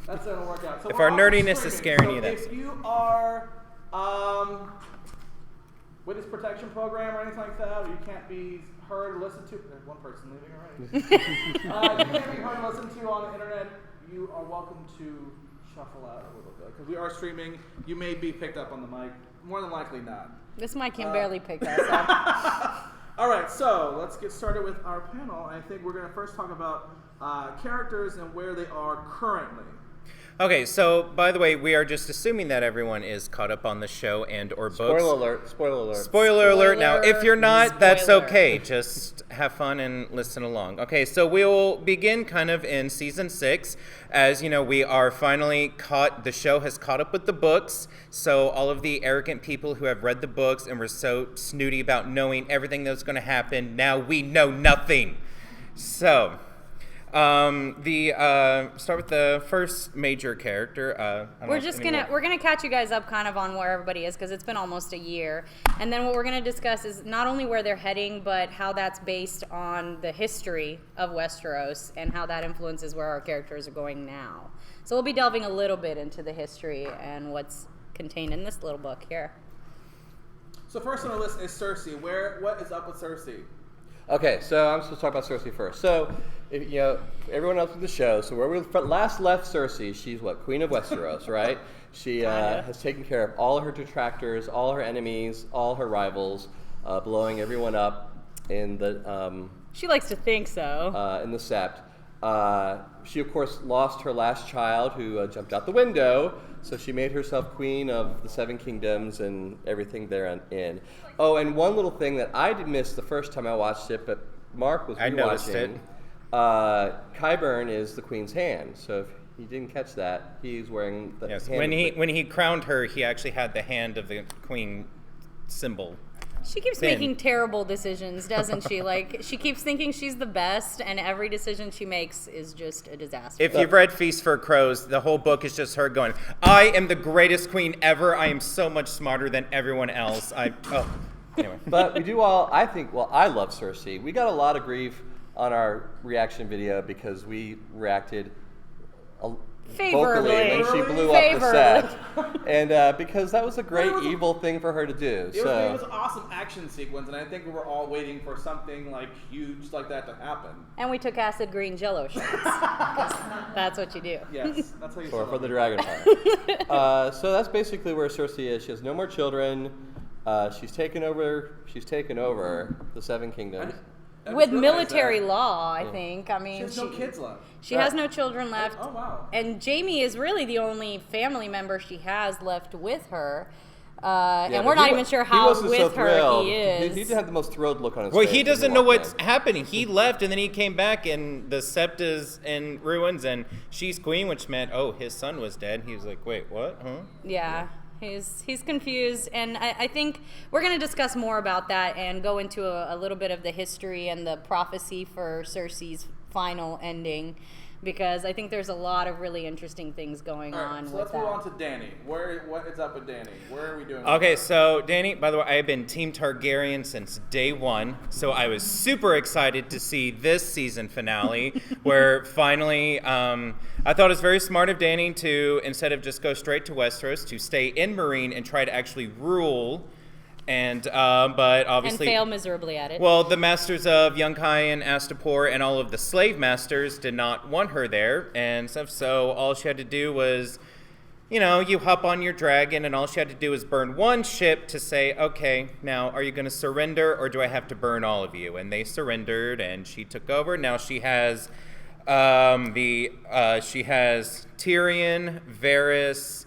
That's going to work out. So if our nerdiness is scaring you, if you are witness protection program or anything like that, or you can't be heard or listened to, there's one person leaving already. You can't be heard or listened to on the internet, you are welcome to shuffle out a little bit. Because we are streaming, you may be picked up on the mic. More than likely not. This mic can barely pick us up. All right, so let's get started with our panel. I think we're going to first talk about characters and where they are currently. Okay, so by the way, we are just assuming that everyone is caught up on the show and or books. Spoiler alert. Spoiler alert. Spoiler alert. Now, if you're not, that's Spoiler. okay. Just have fun and listen along. Okay, so we'll begin kind of in season 6. As you know, we are finally the show has caught up with the books. So all of the arrogant people who have read the books and were so snooty about knowing everything that was going to happen, now we know nothing. So... start with the first major character. We're gonna catch you guys up kind of on where everybody is because it's been almost a year, and then what we're gonna discuss is not only where they're heading, but how that's based on the history of Westeros and how that influences where our characters are going now. So we'll be delving a little bit into the history and what's contained in this little book here. So first on the list is Cersei. What is up with Cersei? Okay, so I'm supposed to talk about Cersei first. So, everyone else in the show, so where we last left Cersei, she's Queen of Westeros, right? She has taken care of all her detractors, all her enemies, all her rivals, blowing everyone up in the... she likes to think so. In the Sept. She, of course, lost her last child who jumped out the window, so she made herself queen of the Seven Kingdoms and everything therein. Oh, and one little thing that I did miss the first time I watched it, but Mark was rewatching. I noticed it. Qyburn is the queen's hand, so if you didn't catch that, he's wearing the yes. hand. When he crowned her, he actually had the hand of the queen symbol. She keeps making terrible decisions, doesn't she? Like, she keeps thinking she's the best, and every decision she makes is just a disaster. If you've read Feast for Crows, the whole book is just her going, I am the greatest queen ever. I am so much smarter than everyone else. Anyway. But we do all, I love Cersei. We got a lot of grief on our reaction video because we reacted vocally when she blew up the set. And because that was a great evil thing for her to do. It was an awesome action sequence, and I think we were all waiting for something like huge like that to happen. And we took acid green Jello shots. That's what you do. Yes, that's how you for the dragon fire. So that's basically where Cersei is. She has no more children. She's taken over the Seven Kingdoms. With military law, I think. I mean, she has no kids left. She has no children left. Oh, wow. And Jaime is really the only family member she has left with her. And we're not even sure how with her he is. He didn't have the most thrilled look on his face. Well, he doesn't know what's happening. He left, and then he came back, and the Sept is in ruins, and she's queen, which meant, his son was dead. He was like, wait, what? Huh? Yeah. He's confused, and I think we're going to discuss more about that and go into a little bit of the history and the prophecy for Cersei's final ending, because I think there's a lot of really interesting things going on. So let's move on to Dany. What is up with Dany? Where are we doing? Okay, so Dany, by the way, I have been Team Targaryen since day one, so I was super excited to see this season finale, where finally, I thought it was very smart of Dany to, instead of just go straight to Westeros, to stay in Meereen and try to actually rule. But obviously, and fail miserably at it. Well, the masters of Yunkai and Astapor and all of the slave masters did not want her there and stuff. So all she had to do was, you hop on your dragon, and all she had to do was burn one ship to say, okay, now are you going to surrender, or do I have to burn all of you? And they surrendered, and she took over. Now she has she has Tyrion, Varys,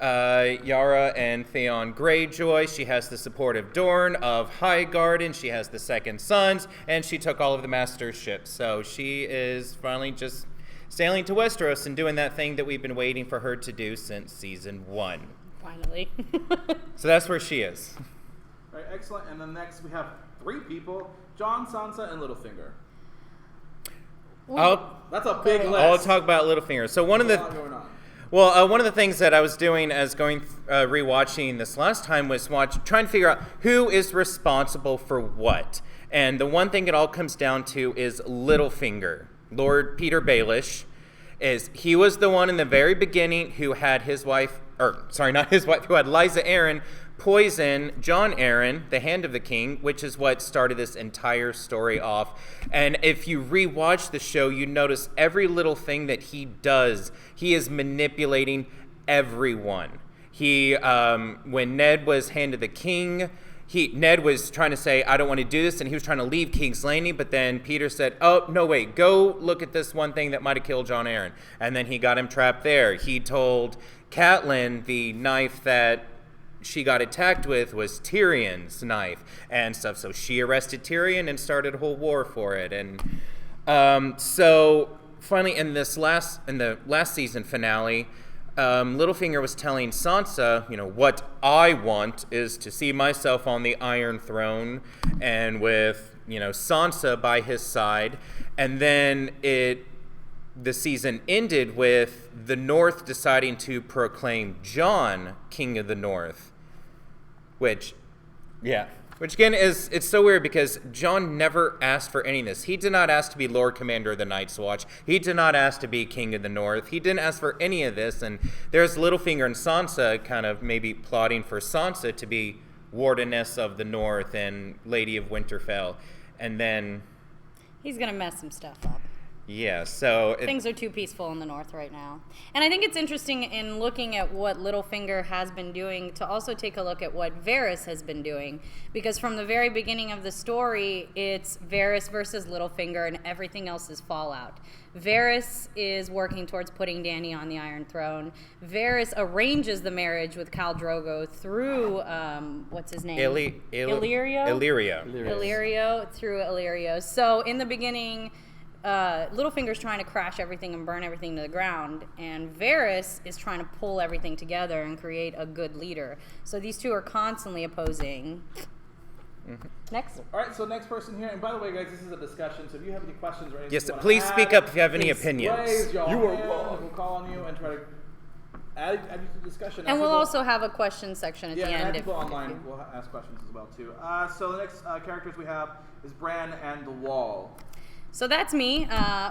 Yara and Theon Greyjoy. She has the support of Dorne of Highgarden. She has the Second Sons, and she took all of the master's ships. So she is finally just sailing to Westeros and doing that thing that we've been waiting for her to do since season 1. Finally. So that's where she is. All right, excellent. And then next we have 3 people: Jon, Sansa, and Littlefinger. That's a big list. I'll talk about Littlefinger. So one of the things that I was doing as rewatching this last time was trying to figure out who is responsible for what. And the one thing it all comes down to is Littlefinger, Lord Peter Baelish. is he was the one in the very beginning who had his wife, or sorry, not his wife, who had Liza Aaron poison John Aaron, the Hand of the King, which is what started this entire story off. And if you rewatch the show, you notice every little thing that he does, he is manipulating everyone. He, when Ned was Hand of the King, Ned was trying to say, I don't want to do this, and he was trying to leave King's Landing, but then Peter said, oh, no, wait, go look at this one thing that might have killed John Aaron. And then he got him trapped there. He told Catelyn the knife that she got attacked with was Tyrion's knife and stuff. So she arrested Tyrion and started a whole war for it. And so finally in the last season finale, Littlefinger was telling Sansa, what I want is to see myself on the Iron Throne and with, Sansa by his side. And then the season ended with the North deciding to proclaim Jon King of the North, which again it's so weird because Jon never asked for any of this. He did not ask to be Lord Commander of the Night's Watch. He did not ask to be King of the North. He didn't ask for any of this. And there's Littlefinger and Sansa kind of maybe plotting for Sansa to be Wardeness of the North and Lady of Winterfell. And then he's gonna mess some stuff up. Yeah, so things are too peaceful in the North right now. And I think it's interesting in looking at what Littlefinger has been doing to also take a look at what Varys has been doing. Because from the very beginning of the story, it's Varys versus Littlefinger and everything else is fallout. Varys is working towards putting Dany on the Iron Throne. Varys arranges the marriage with Khal Drogo through, what's his name? Illyrio? Illyrio, through Illyrio. So in the beginning, Littlefinger's trying to crash everything and burn everything to the ground, and Varys is trying to pull everything together and create a good leader. So these two are constantly opposing. Mm-hmm. Next. All right, so next person here, and by the way, guys, this is a discussion, so if you have any questions or anything yes, you wanna please add, speak up if you have any please opinions. Raise your You are hand, wrong. We'll call on you and try to add you to the discussion. And we'll also have a question section at the end. And people online will ask questions as well, too. So the next characters we have is Bran and the Wall. So that's me.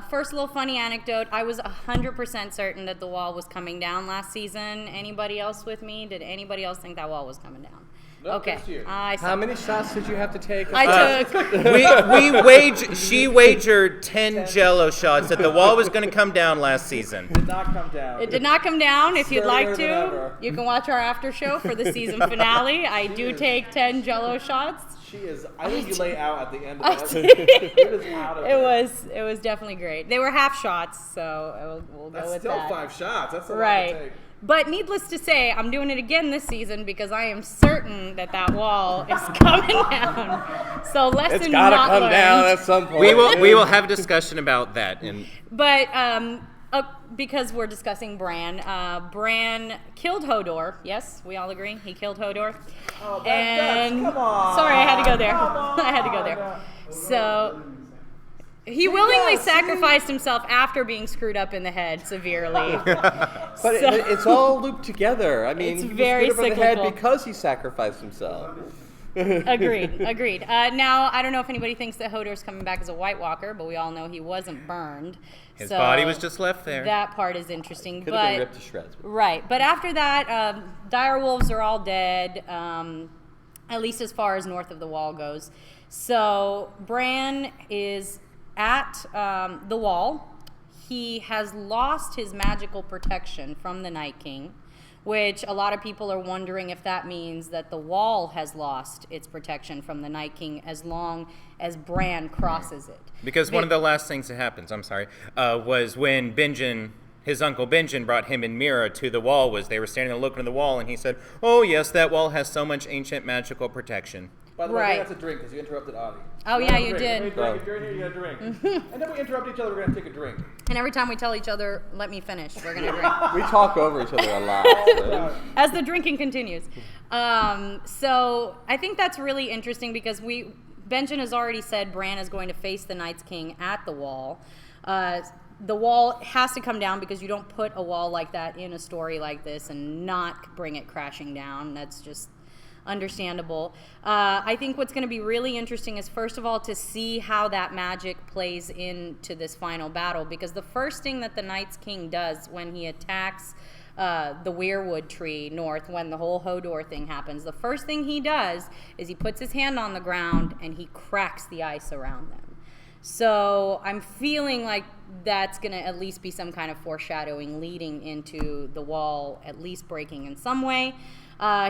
First little funny anecdote. I was 100% certain that the wall was coming down last season. Anybody else with me? Did anybody else think that wall was coming down? Nope, okay. just you. How many shots did you have to take? I took. She wagered 10 Jello shots that the wall was going to come down last season. Did not come down. It did not come down. If you'd like Sturdier than to, ever. you can watch our after show for the season finale. I do take 10 Jello shots. She is. I think you lay out at the end of it. It is out of it. It was definitely great. They were half shots, so we'll That's go with still that. 5 shots. That's a lot to Right. take. But needless to say, I'm doing it again this season because I am certain that wall is coming down. So lesson It's gotta not come learned. down at some point. We will have a discussion about that. But because we're discussing Bran, Bran killed Hodor. Yes, we all agree he killed Hodor. Oh, And come on. sorry, I had to go there. Come on. I had to go there. So he willingly sacrificed himself after being screwed up in the head severely. But it's all looped together. I mean, It's he was very screwed up in the head cyclical. because he sacrificed himself. Agreed. Now, I don't know if anybody thinks that Hodor's coming back as a White Walker, but we all know he wasn't burned. His So body was just left there. That part is interesting. Could have been But ripped to shreds. right. But after that, direwolves are all dead, at least as far as north of the wall goes. So Bran is at the wall. He has lost his magical protection from the Night King, which a lot of people are wondering if that means that the wall has lost its protection from the Night King as long as Bran crosses it. Because one of the last things that happens, was when his uncle Benjen brought him and Mira to the wall. Was they were standing there looking at the wall, and he said, "Oh yes, that wall has so much ancient magical protection." By the way, Right. that's a drink because you interrupted Audie. Oh, You yeah, have a you drink. did. If you're in here, you got a drink. And then we interrupt each other, we're going to take a drink. And every time we tell each other, let me finish, we're going to drink. We talk over each other a lot. So. As the drinking continues. So I think that's really interesting because Benjen has already said Bran is going to face the Night's King at the wall. The wall has to come down because you don't put a wall like that in a story like this and not bring it crashing down. That's just understandable. I think what's going to be really interesting is, first of all, to see how that magic plays into this final battle, because the first thing that the Night's King does when he attacks the weirwood tree north, when the whole Hodor thing happens, the first thing he does is he puts his hand on the ground and he cracks the ice around them. So I'm feeling like that's going to at least be some kind of foreshadowing leading into the wall at least breaking in some way.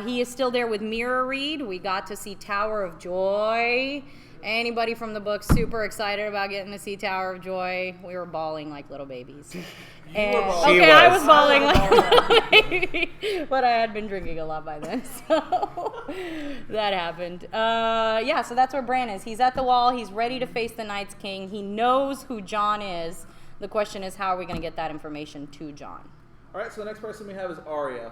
He is still there with Mira Reed. We got to see Tower of Joy. Anybody from the book super excited about getting to see Tower of Joy? We were bawling like little babies. And, bawling. I was bawling like a little baby, but I had been drinking a lot by then, so that happened. Yeah, so that's where Bran is. He's at the wall. He's ready to face the Night's King. He knows who Jon is. The question is, how are we going to get that information to Jon? All right, so the next person we have is Arya.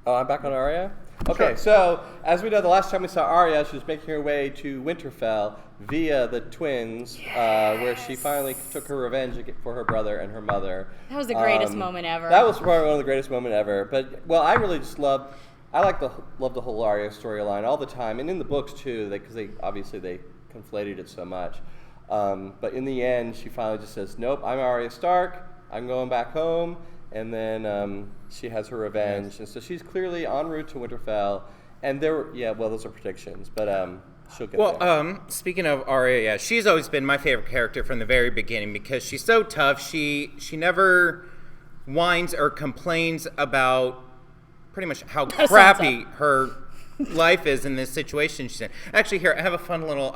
Oh, I'm back on Arya? Okay, so as we know, the last time we saw Arya, she was making her way to Winterfell via the twins, where she finally took her revenge for her brother and her mother. That was the greatest moment ever. That was probably one of the greatest moments ever. But, well, I really just love the whole Arya storyline all the time, and in the books too, because they conflated it so much. But in the end, she finally just says, nope, I'm Arya Stark, I'm going back home. And then she has her revenge, and so she's clearly en route to Winterfell. And those are predictions, but she'll get there. Well, speaking of Arya, she's always been my favorite character from the very beginning because she's so tough. She never whines or complains about pretty much how crappy her life is in this situation she's in. Actually, here I have a fun little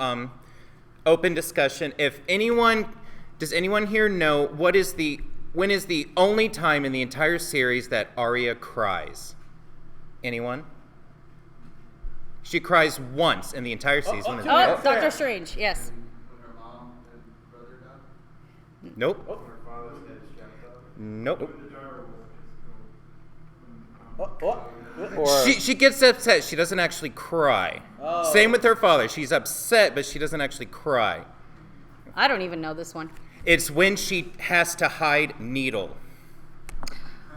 open discussion. Does anyone here know when is the only time in the entire series that Arya cries? Anyone? She cries once in the entire season. Doctor Strange, yes. When her mom and brother died? Nope. When her father's head is chopped off? Nope. Or She gets upset. She doesn't actually cry. Oh. Same with her father. She's upset, but she doesn't actually cry. I don't even know this one. It's when she has to hide Needle.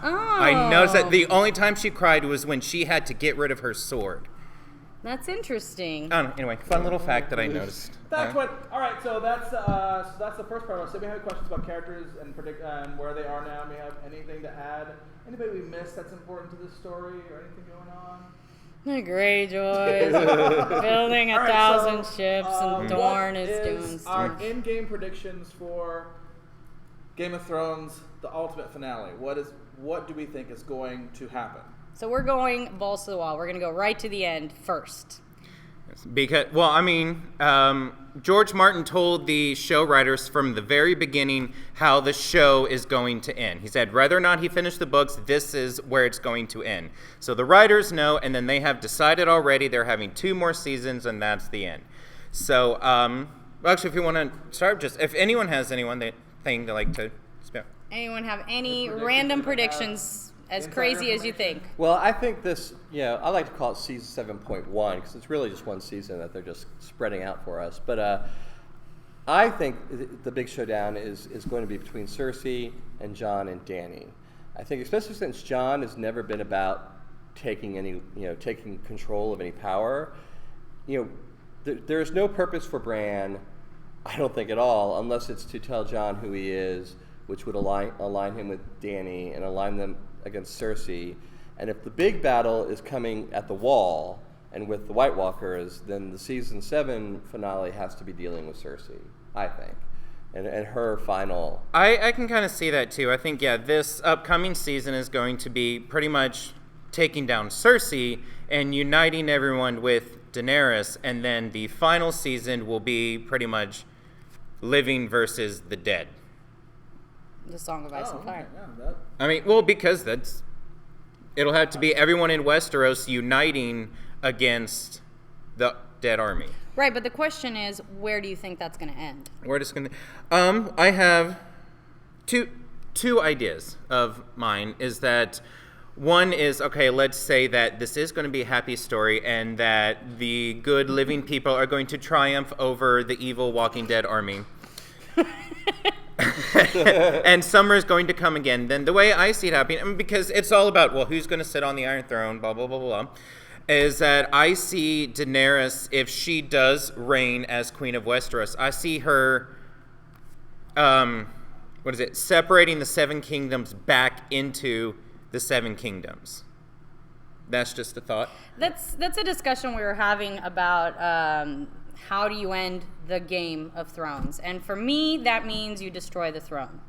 Oh. I noticed that the only time she cried was when she had to get rid of her sword. That's interesting. I don't know. Anyway, fun little fact that I noticed. That's what. All right, so that's the first part of it. So we have questions about characters and where they are now. We have anything to add? Anybody we missed that's important to this story or anything going on? The Greyjoys building a All right, thousand so, ships, and Dorne is doing our stuff. in-game predictions for Game of Thrones, the ultimate finale. What do we think is going to happen? So we're going balls to the wall. We're going to go right to the end first. Because, George Martin told the show writers from the very beginning how the show is going to end. He said, whether or not he finished the books, this is where it's going to end. So the writers know, and then they have decided already they're having 2 more seasons, and that's the end. So, actually, if you want to start, if anyone has thing they like to spare. Anyone have any random predictions as crazy as you think? well, I think this, I like to call it season 7.1 because it's really just one season that they're just spreading out for us. But I think the big showdown is going to be between Cersei and Jon and Dany. I think especially since Jon has never been about taking control of any power. There is no purpose for Bran, I don't think at all, unless it's to tell Jon who he is, which would align him with Dany and align them against Cersei. And if the big battle is coming at the wall and with the White Walkers, then the season 7 finale has to be dealing with Cersei, I think, and her final. I can kind of see that too. I think, this upcoming season is going to be pretty much taking down Cersei and uniting everyone with Daenerys, and then the final season will be pretty much living versus the dead. The Song of Ice and Fire. Because it'll have to be everyone in Westeros uniting against the dead army. Right, but the question is, where do you think that's going to end? Where it's going to, I have two ideas of mine. Is that one is, okay, let's say that this is going to be a happy story and that the good living people are going to triumph over the evil Walking Dead army. And summer is going to come again. Then the way I see it happening, because it's all about, who's going to sit on the Iron Throne, blah, blah, blah, blah. is that I see Daenerys, if she does reign as Queen of Westeros, I see her, separating the Seven Kingdoms back into the Seven Kingdoms. That's just a thought. That's a discussion we were having about how do you end the Game of Thrones. And for me, that means you destroy the throne.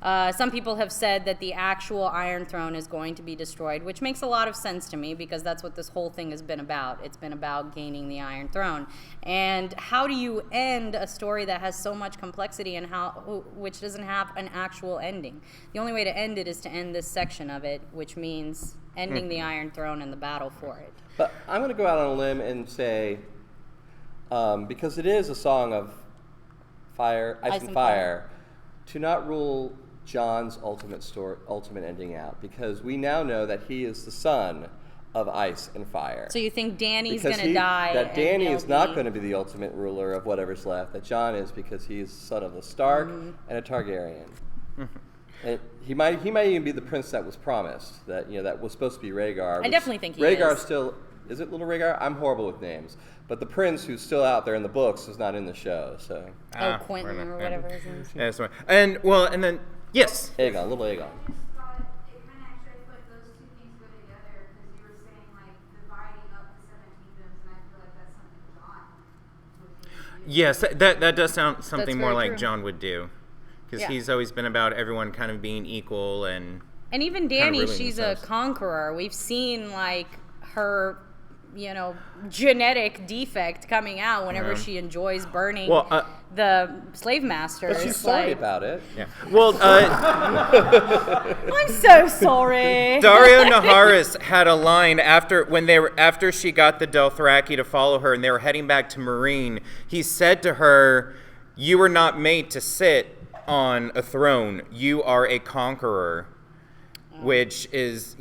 Some people have said that the actual Iron Throne is going to be destroyed, which makes a lot of sense to me because that's what this whole thing has been about. It's been about gaining the Iron Throne. And how do you end a story that has so much complexity and which doesn't have an actual ending? The only way to end it is to end this section of it, which means ending the Iron Throne and the battle for it. But I'm going to go out on a limb and say, because it is a song of fire, ice and fire, to not rule Jon's ultimate ending out, because we now know that he is the son of ice and fire. So you think Dany's going to die? That Dany is not going to be the ultimate ruler of whatever's left. That Jon is, because he's son of a Stark and a Targaryen. And he might even be the prince that was promised. That that was supposed to be Rhaegar. I definitely think he Rhaegar is. Still is it little Rhaegar? I'm horrible with names. But the prince who's still out there in the books is not in the show. So Quentin or whatever his name is. Yeah, that's right. And then yes. Aegon, little Aegon. I just thought it kind of actually like those two things go together because you were saying like dividing up the Seven Kingdoms, and I feel like that's something Jon would do. Yes, that does sound something That's more very like true. Jon would do, because Yeah. he's always been about everyone kind of being equal and. And even Kinda Dany, ruling she's themselves. a conqueror. We've seen like her, genetic defect coming out whenever she enjoys burning the slave masters. But she's sorry about it. Yeah. Well, I'm so sorry. Dario Naharis had a line after she got the Dothraki to follow her and they were heading back to Meereen. He said to her, "You were not made to sit on a throne. You are a conqueror," which is,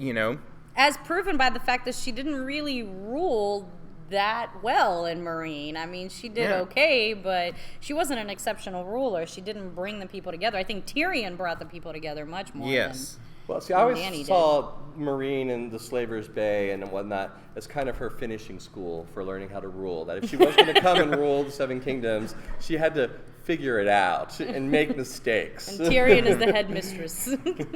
As proven by the fact that she didn't really rule that well in Meereen. I mean, she did okay, but she wasn't an exceptional ruler. She didn't bring the people together. I think Tyrion brought the people together much more. yes. Well, see, I always Dany saw Meereen and the Slaver's Bay and whatnot as kind of her finishing school for learning how to rule. That if she was going to come and rule the Seven Kingdoms, she had to figure it out and make mistakes. And Tyrion is the headmistress.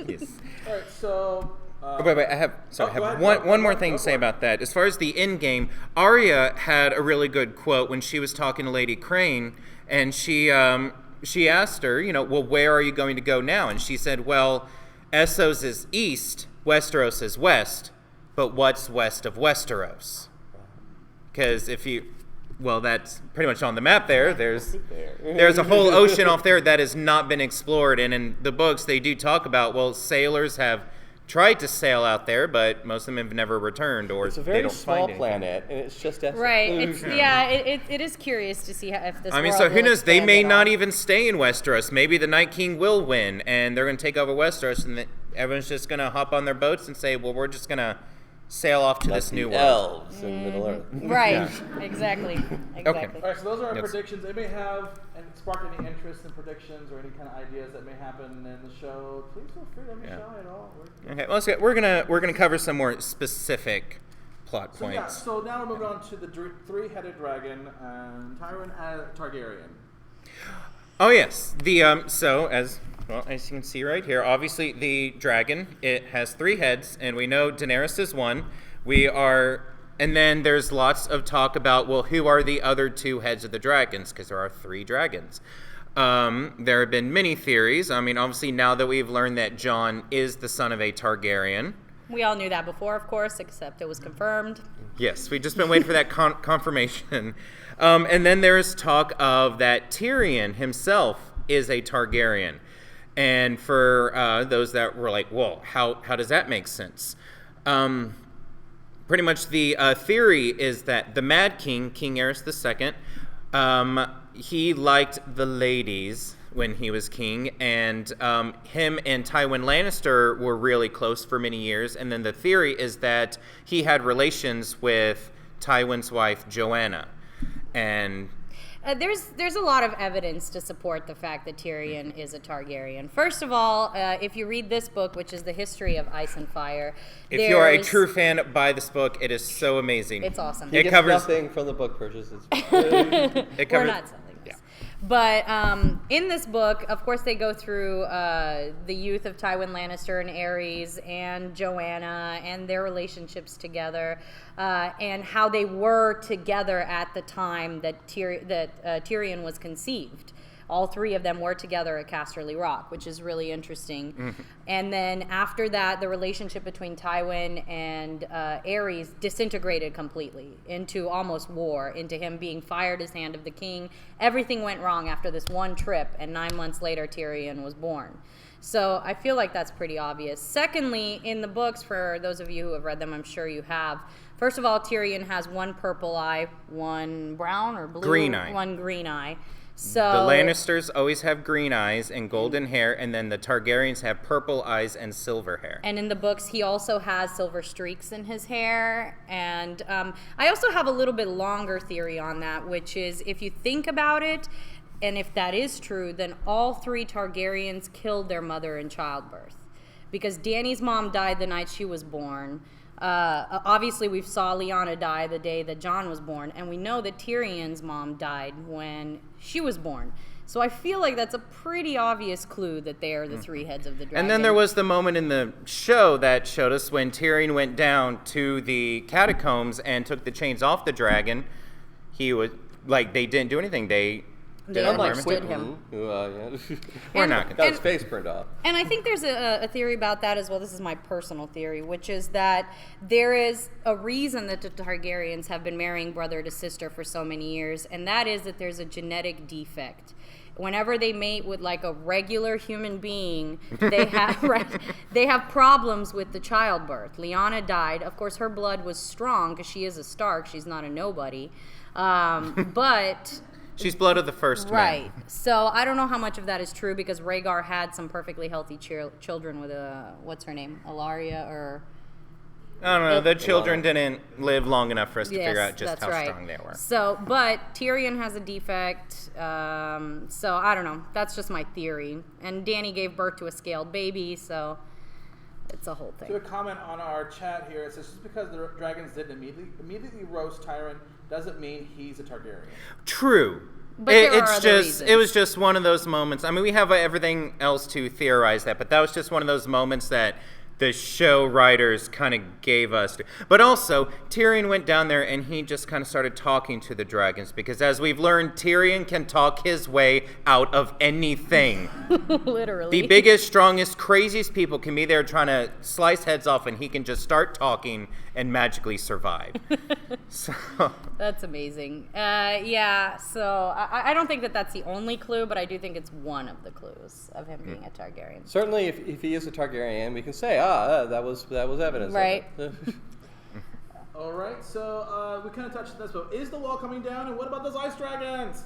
Yes. All right, so. Wait, I have go ahead. one more thing to say about that. As far as the end game, Arya had a really good quote when she was talking to Lady Crane, and she asked her, well, where are you going to go now? And she said, well, Essos is east, Westeros is west, but what's west of Westeros? Because that's pretty much on the map there. There's a whole ocean off there that has not been explored, and in the books they do talk about, sailors have tried to sail out there, but most of them have never returned, or It's a they very don't small find anything. planet, and it's just Essos. Right. It is curious to see if this. I mean, world so who will knows? They expand may at not all. even stay in Westeros. Maybe the Night King will win, and they're going to take over Westeros, and everyone's just going to hop on their boats and say, well, we're just going to sail off to Like this the new world. elves in Middle Earth. Right. Exactly. All right, so those are our Yes. predictions. Anybody have and spark any interest in predictions or any kind of ideas that may happen in the show? Please feel free to let me know at all. Okay, well, let's get, we're gonna cover some more specific plot So points. so now we're moving on to the three-headed dragon, Tywin Targaryen. Oh yes, the so as you can see right here, obviously the dragon, it has 3 heads, and we know Daenerys is one. And then there's lots of talk about, who are the other 2 heads of the dragons? Because there are 3 dragons. There have been many theories. I mean, obviously now that we've learned that Jon is the son of a Targaryen. We all knew that before, of course, except it was confirmed. Yes, we've just been waiting for that confirmation. And then there's talk of that Tyrion himself is a Targaryen. And for those that were like, well, how does that make sense? Pretty much the theory is that the Mad King, King Aerys II, he liked the ladies when he was king, and him and Tywin Lannister were really close for many years. And then the theory is that he had relations with Tywin's wife, Joanna. And There's a lot of evidence to support the fact that Tyrion is a Targaryen. First of all, if you read this book, which is the history of Ice and Fire, If you are a true fan, buy this book. It is so amazing. It's awesome. He It gets covers- nothing from the book purchases. It We're covers- not selling this. But in this book, of course, they go through the youth of Tywin Lannister and Aerys and Joanna and their relationships together, and how they were together at the time that Tyrion was conceived. All three of them were together at Casterly Rock, which is really interesting. Mm-hmm. And then after that, the relationship between Tywin and Aerys disintegrated completely into almost war, into him being fired as Hand of the King. Everything went wrong after this one trip, and 9 months later, Tyrion was born. So I feel like that's pretty obvious. Secondly, in the books, for those of you who have read them, I'm sure you have. First of all, Tyrion has one purple eye, one brown or blue, Green eye. one green eye. So The Lannisters always have green eyes and golden hair, and then the Targaryens have purple eyes and silver hair. And in the books, he also has silver streaks in his hair. And I also have a little bit longer theory on that, which is if you think about it, and if that is true, then all 3 Targaryens killed their mother in childbirth. Because Dany's mom died the night she was born. Obviously, we saw Lyanna die the day that Jon was born, and we know that Tyrion's mom died when she was born. So I feel like that's a pretty obvious clue that they are the 3 heads of the dragon. And then there was the moment in the show that showed us when Tyrion went down to the catacombs and took the chains off the dragon. He was like, they didn't do anything. They They did understood harm him. Who, We're not got gonna. his face burned off. And I think there's a theory about that as well. This is my personal theory, which is that there is a reason that the Targaryens have been marrying brother to sister for so many years, and that is that there's a genetic defect. Whenever they mate with like a regular human being, they have they have problems with the childbirth. Lyanna died. Of course, her blood was strong because she is a Stark. She's not a nobody. But She's blood of the first man. right. So I don't know how much of that is true because Rhaegar had some perfectly healthy children with what's her name, Ilaria or. I don't know. The children didn't live long enough for us to figure out just that's how right. strong they were. So, but Tyrion has a defect. So I don't know. That's just my theory. And Dany gave birth to a scaled baby, so it's a whole To a thing. comment on our chat here, it says just because the dragons didn't immediately roast Tyrion doesn't mean he's a Targaryen. True. But there are It's other just reasons. it was just one of those moments. I mean, we have everything else to theorize but that was just one of those moments that the show writers kind of gave us. But also, Tyrion went down there and he just kind of started talking to the dragons because as we've learned, Tyrion can talk his way out of anything. Literally. The biggest, strongest, craziest people can be there trying to slice heads off and he can just start talking and magically survive. So That's amazing. Yeah, so I don't think that that's the only clue, but I do think it's one of the clues of him being a Targaryen. Certainly, if he is a Targaryen, we can say, that was evidence. of Right. it. All right, so we kind of touched on this, but is the wall coming down? And what about those ice dragons?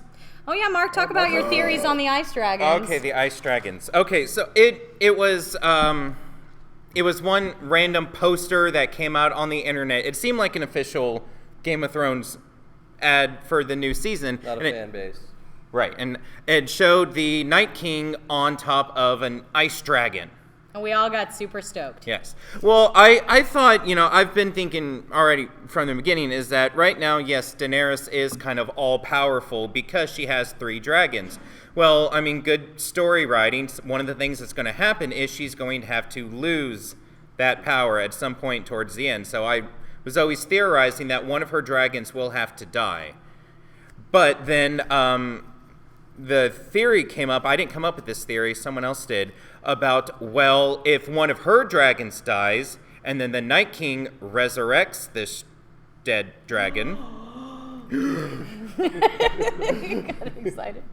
Oh yeah, Mark, talk about your theories on the ice dragons. okay, the ice dragons. Okay, so it was one random poster that came out on the internet. It seemed like an official Game of Thrones ad for the new season. Not a and it- fan base. Right, and it showed the Night King on top of an ice dragon. And we all got super stoked. Yes. Well, I thought, I've been thinking already from the beginning is that right now, yes, Daenerys is kind of all-powerful because she has 3 dragons. Well, I mean, good story writing, one of the things that's going to happen is she's going to have to lose that power at some point towards the end. So I was always theorizing that one of her dragons will have to die. But then the theory came up, I didn't come up with this theory, someone else did, about, well, if one of her dragons dies, and then the Night King resurrects this dead dragon, Got excited.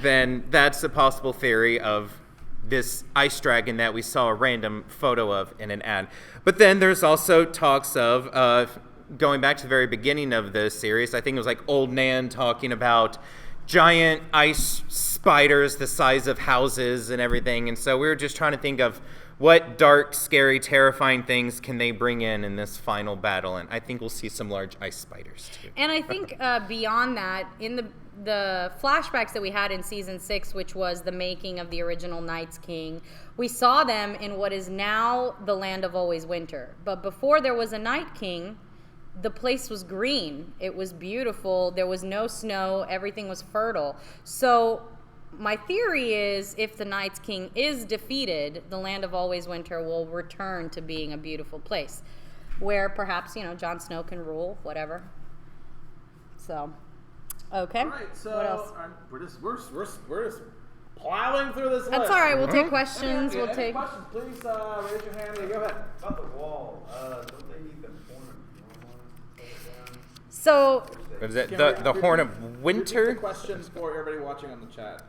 then that's a possible theory of this ice dragon that we saw a random photo of in an ad. But then there's also talks of, going back to the very beginning of the series, I think it was like Old Nan talking about giant ice spiders the size of houses and everything. And so we were just trying to think of what dark, scary, terrifying things can they bring in this final battle. And I think we'll see some large ice spiders too. And I think beyond that, in the flashbacks that we had in season 6, which was the making of the original Night's King, we saw them in what is now the Land of Always Winter. But before there was a Night King, the place was green. It was beautiful. There was no snow. Everything was fertile. So my theory is if the Night's King is defeated, the Land of Always Winter will return to being a beautiful place where perhaps, Jon Snow can rule, whatever. So, okay. All right, so what else? we're just plowing through this list. That's all right. We'll take questions. Any We'll take. questions, please raise your hand. Yeah, go ahead. About the wall, don't they need the horn of Norman? So, What is it? Can The we- Horn of Repeat the Winter? questions for everybody watching on the chat.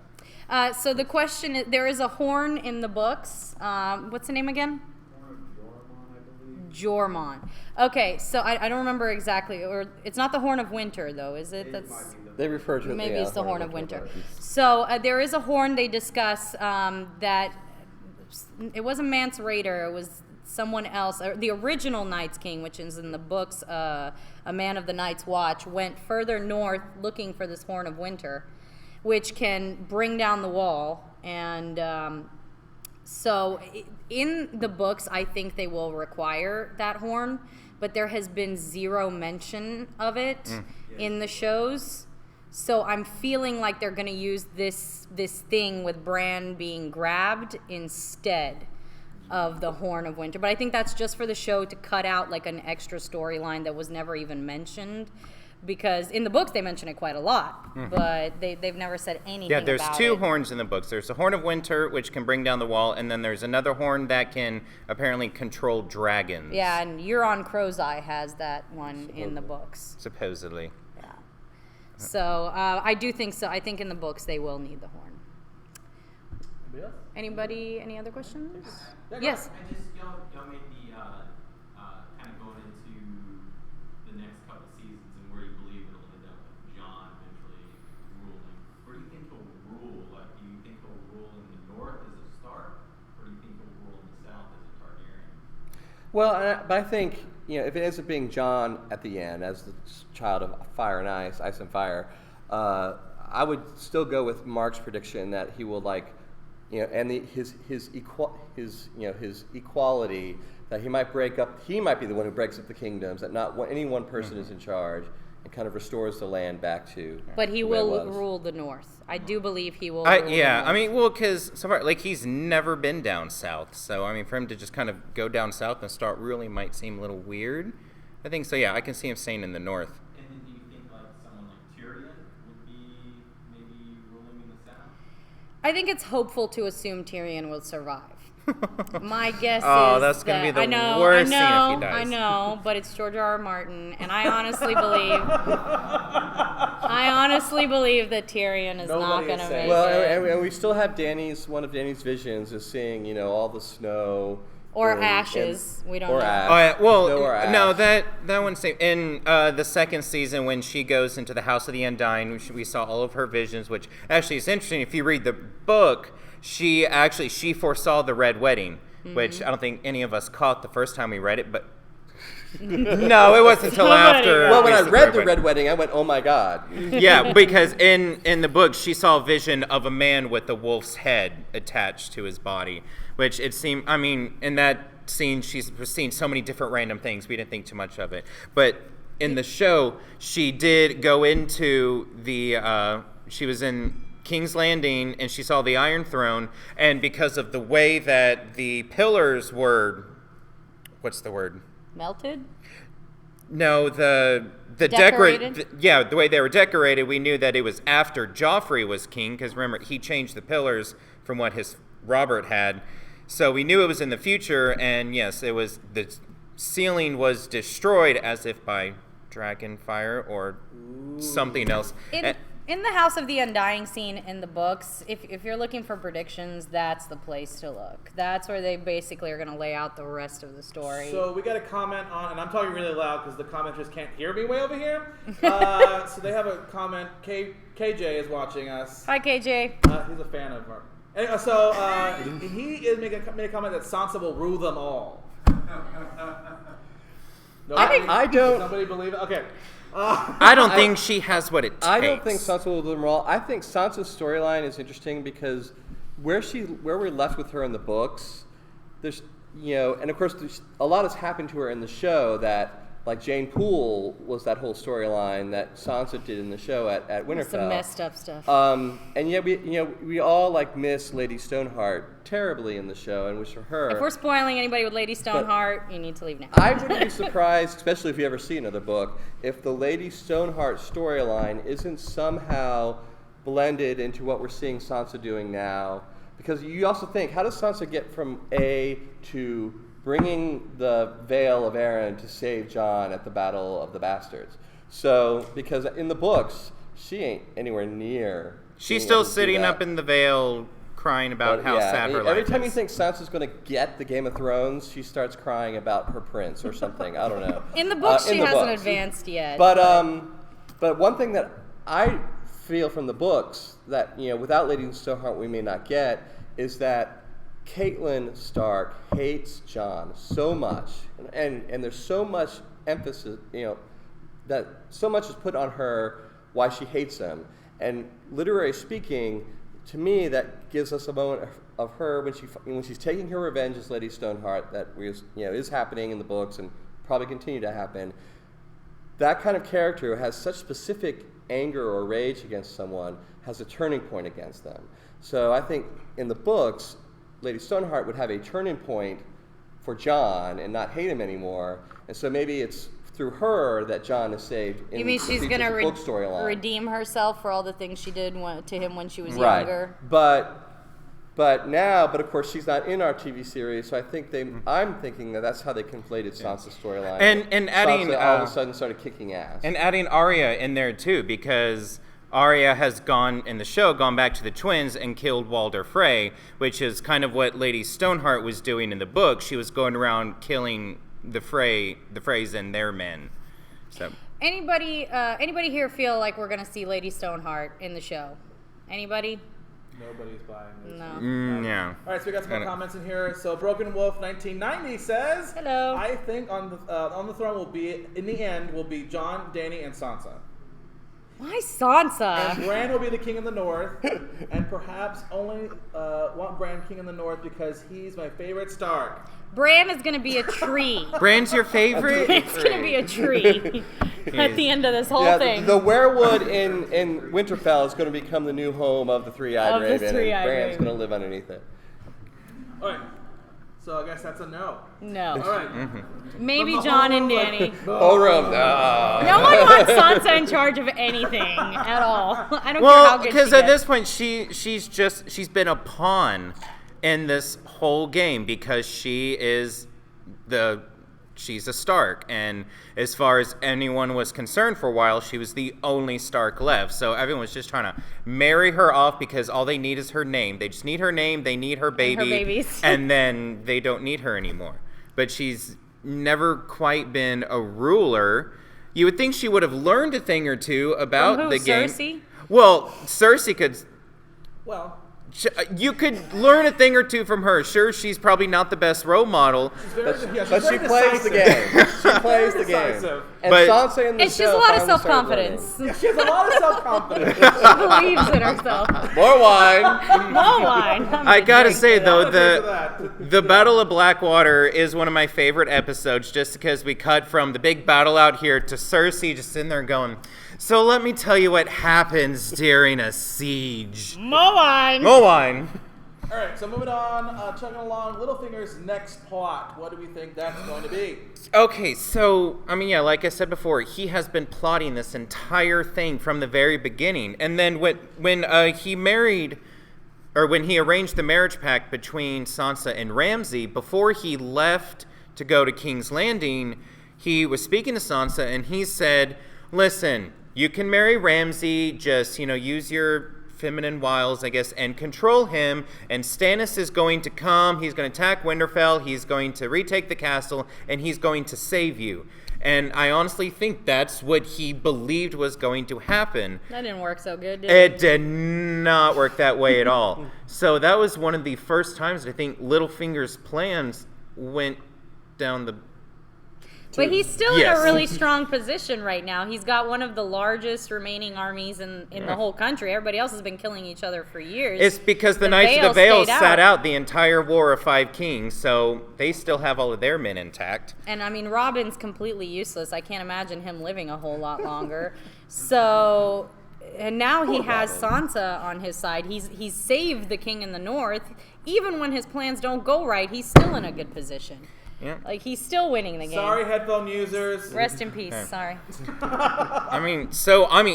so the question is: there is a horn in the books. What's the name again? Horn of Jormon, I believe. Jormon. Okay, so I don't remember exactly, or it's not the Horn of Winter though, is it? That's They refer to it. maybe yeah, it's the Horn of Winter. but- So there is a horn they discuss that it wasn't Mance Rayder, it was someone else. The original Night's King, which is in the books, A Man of the Night's Watch, went further north looking for this Horn of Winter, which can bring down the wall. And so in the books, I think they will require that horn, but there has been zero mention of it in the shows. So I'm feeling like they're going to use this thing with Bran being grabbed instead of the Horn of Winter. But I think that's just for the show to cut out like an extra storyline that was never even mentioned. Because in the books they mention it quite a lot, but they've never said anything Yeah, there's about two it. horns in the books. There's the Horn of Winter, which can bring down the wall, and then there's another horn that can apparently control dragons. Yeah, and Euron Crowseye has that one in the books. Supposedly. Yeah. So I do think so. I think in the books they will need the horn. Anybody else? Anybody? Any other questions? Yeah, go Yes. I just y'all made me kind of going into the next couple seasons and where you believe it'll end up with Jon eventually ruling. Where do you think he'll rule? Like, do you think he'll rule in the north as a Stark, or do you think he'll rule in the south as a Targaryen? Well, but I think if it ends up being Jon at the end as the child of fire and ice and fire, I would still go with Mark's prediction that he will and his equality, that he might break up. He might be the one who breaks up the kingdoms. That not any one person is in charge, and kind of restores the land back to. But he the way it will was. rule the north. I do believe he will. Rule the Yeah, north. I mean, well, because so far, he's never been down south. So, I mean, for him to just kind of go down south and start ruling might seem a little weird. I think so, yeah, I can see him staying in the north. And then do you think like someone like Tyrion would be maybe ruling in the south? I think it's hopeful to assume Tyrion will survive. My guess Oh, is that's gonna be that- the I know, worst scene if he I know, dies. I know, but it's George R.R. Martin, and I honestly believe that Tyrion is not Nobody going is to safe. make Well, it. and we still have one of Danny's visions is seeing, all the snow. Or and- ashes. We don't or know. Ash. Oh, yeah, well, Snow or ash. no, that one's same. In the second season, when she goes into the House of the Undying, we saw all of her visions, which actually is interesting. If you read the book, she foresaw the Red Wedding, which I don't think any of us caught the first time we read it, but no, it wasn't until Somebody after. got Well, when I we saw read the Red Wedding, I went, "Oh my God!" Yeah, because in the book, she saw a vision of a man with a wolf's head attached to his body, which it seemed, I mean, in that scene, she's seen so many different random things, we didn't think too much of it. But in the show, she did go into she was in King's Landing, and she saw the Iron Throne, and because of the way that the pillars were, what's the word? Melted? No, the Decorated? the way they were decorated, we knew that it was after Joffrey was king, because remember, he changed the pillars from what his Robert had. So we knew it was in the future, and yes, it was, the ceiling was destroyed as if by dragon fire or something else. In the House of the Undying scene in the books, if you're looking for predictions, that's the place to look. That's where they basically are going to lay out the rest of the story. So we got a comment on, and I'm talking really loud because the commenters can't hear me way over here. So they have a comment. KJ is watching us. Hi, KJ. He's a fan of Mark. Anyway, so he is made a comment that Sansa will rule them all. I don't. Somebody believe it? Okay. I don't think she has what it takes. I don't think Sansa will do them all. I think Sansa's storyline is interesting because where we're left with her in the books, there's and of course a lot has happened to her in the show that. Like Jane Poole was that whole storyline that Sansa did in the show at Winterfell. Some messed up stuff. And yet we all like miss Lady Stoneheart terribly in the show, and wish for her. If we're spoiling anybody with Lady Stoneheart, you need to leave now. I wouldn't be surprised, especially if you ever see another book, if the Lady Stoneheart storyline isn't somehow blended into what we're seeing Sansa doing now. Because you also think, how does Sansa get from A to bringing the Veil of Aaron to save Jon at the Battle of the Bastards? So, because in the books, she ain't anywhere near. She's still sitting up in the Vale crying about how sad her life is. Every time you think Sansa's going to get the Game of Thrones, she starts crying about her prince or something. I don't know. In the books, she hasn't advanced yet. But one thing that I feel from the books that, without Lady Stoneheart we may not get, is that Catelyn Stark hates Jon so much, and there's so much emphasis, that so much is put on her why she hates him. And literary speaking, to me, that gives us a moment of her when she's taking her revenge as Lady Stoneheart that is happening in the books and probably continue to happen. That kind of character who has such specific anger or rage against someone has a turning point against them. So I think in the books, Lady Stoneheart would have a turning point for Jon and not hate him anymore. And so maybe it's through her that Jon is saved in you mean she's going to book storyline. Redeem herself for all the things she did to him when she was right. younger? But of course she's not in our TV series, so I think I'm thinking that's how they conflated Sansa's storyline. And adding Sansa all of a sudden started kicking ass. And adding Arya in there too, because Arya has gone back to the twins and killed Walder Frey, which is kind of what Lady Stoneheart was doing in the book. She was going around killing the Freys and their men. So anybody here feel like we're going to see Lady Stoneheart in the show? Anybody? Nobody's buying this. No. Yeah. All right, so we got some more comments in here. So Broken Wolf 1990 says, "Hello. I think on the throne will be Jon, Dany, and Sansa. Why Sansa? And Bran will be the king in the north, and perhaps only want Bran king in the north because he's my favorite Stark. Bran is going to be a tree. Bran's your favorite? Bran's going to be a tree at the end of this whole thing. The werewood in Winterfell is going to become the new home of the Three-Eyed Raven, and Bran's going to live underneath it. All right. So I guess that's a no. No. All right. Mm-hmm. Maybe Jon and Dany. Oram, No one wants Sansa in charge of anything at all. I don't care how good she because at gets. this point she's been a pawn in this whole game because she's a Stark, and as far as anyone was concerned for a while, she was the only Stark left. So everyone was just trying to marry her off because all they need is her name. They just need her name, they need her baby, And her babies. and then they don't need her anymore. But she's never quite been a ruler. You would think she would have learned a thing or two about From who, the game. Cersei? Well, Cersei could. Well, You could learn a thing or two from her. Sure, she's probably not the best role model. But she plays the game. She plays the game. Decisive. And But- Sansa in the And she has show a lot of finally started self-confidence. learning. she has a lot of self-confidence. She believes in herself. More wine. No wine. I gotta say though, I'll drink to that. the Battle of Blackwater is one of my favorite episodes, just because we cut from the big battle out here to Cersei just sitting there going, "So let me tell you what happens during a siege." More wine. More wine. All right, so moving on, chugging along. Littlefinger's next plot. What do we think that's going to be? Okay, so, like I said before, he has been plotting this entire thing from the very beginning. And then when he married, or when he arranged the marriage pact between Sansa and Ramsay, before he left to go to King's Landing, he was speaking to Sansa and he said, "Listen, you can marry Ramsay, just, use your feminine wiles, I guess, and control him, and Stannis is going to come, he's going to attack Winterfell, he's going to retake the castle, and he's going to save you." And I honestly think that's what he believed was going to happen. That didn't work so good, did It did not work that way at all. So that was one of the first times that I think Littlefinger's plans went down the But he's still Yes. in a really strong position right now. He's got one of the largest remaining armies in the whole country. Everybody else has been killing each other for years. It's because the Knights of the Vale stayed sat out the entire War of Five Kings, so they still have all of their men intact. And I mean, Robin's completely useless. I can't imagine him living a whole lot longer. So, and now he has Sansa on his side. He's saved the king in the north. Even when his plans don't go right, he's still in a good position. Yeah. Like, he's still winning the game. Sorry, headphone users. Rest in peace. Okay. Sorry.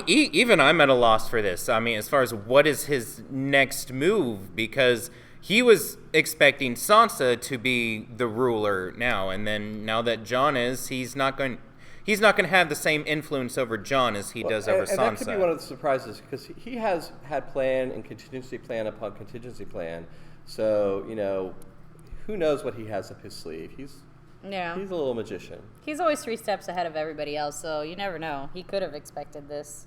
Even I'm at a loss for this. I mean, as far as what is his next move, because he was expecting Sansa to be the ruler now, and then now that Jon is, he's not going to have the same influence over Jon as he does over Sansa. And that could be one of the surprises, because he has had plan and contingency plan upon contingency plan. So, who knows what he has up his sleeve. He's a little magician. He's always 3 steps ahead of everybody else, so you never know. He could have expected this.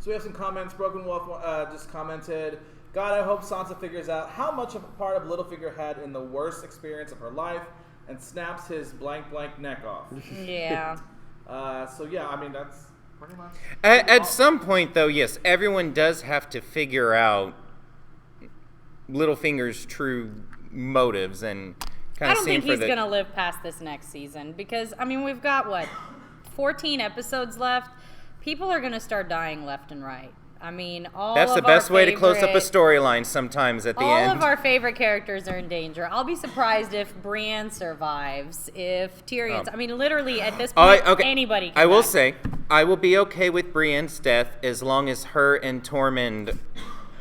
So we have some comments. Broken Wolf just commented, God, I hope Sansa figures out how much of a part of Littlefinger had in the worst experience of her life and snaps his blank neck off. Yeah. That's pretty much. At some point, though, yes, everyone does have to figure out Littlefinger's true motives and kind I of don't see think him for he's the. going to live past this next season because, I mean, we've got, 14 episodes left? People are going to start dying left and right. I mean, That's the best way to close up a storyline sometimes at the end. All of our favorite characters are in danger. I'll be surprised if Brienne survives, if Tyrion's... I mean, literally, at this point, anybody can I will die. say, I will be okay with Brienne's death as long as her and Tormund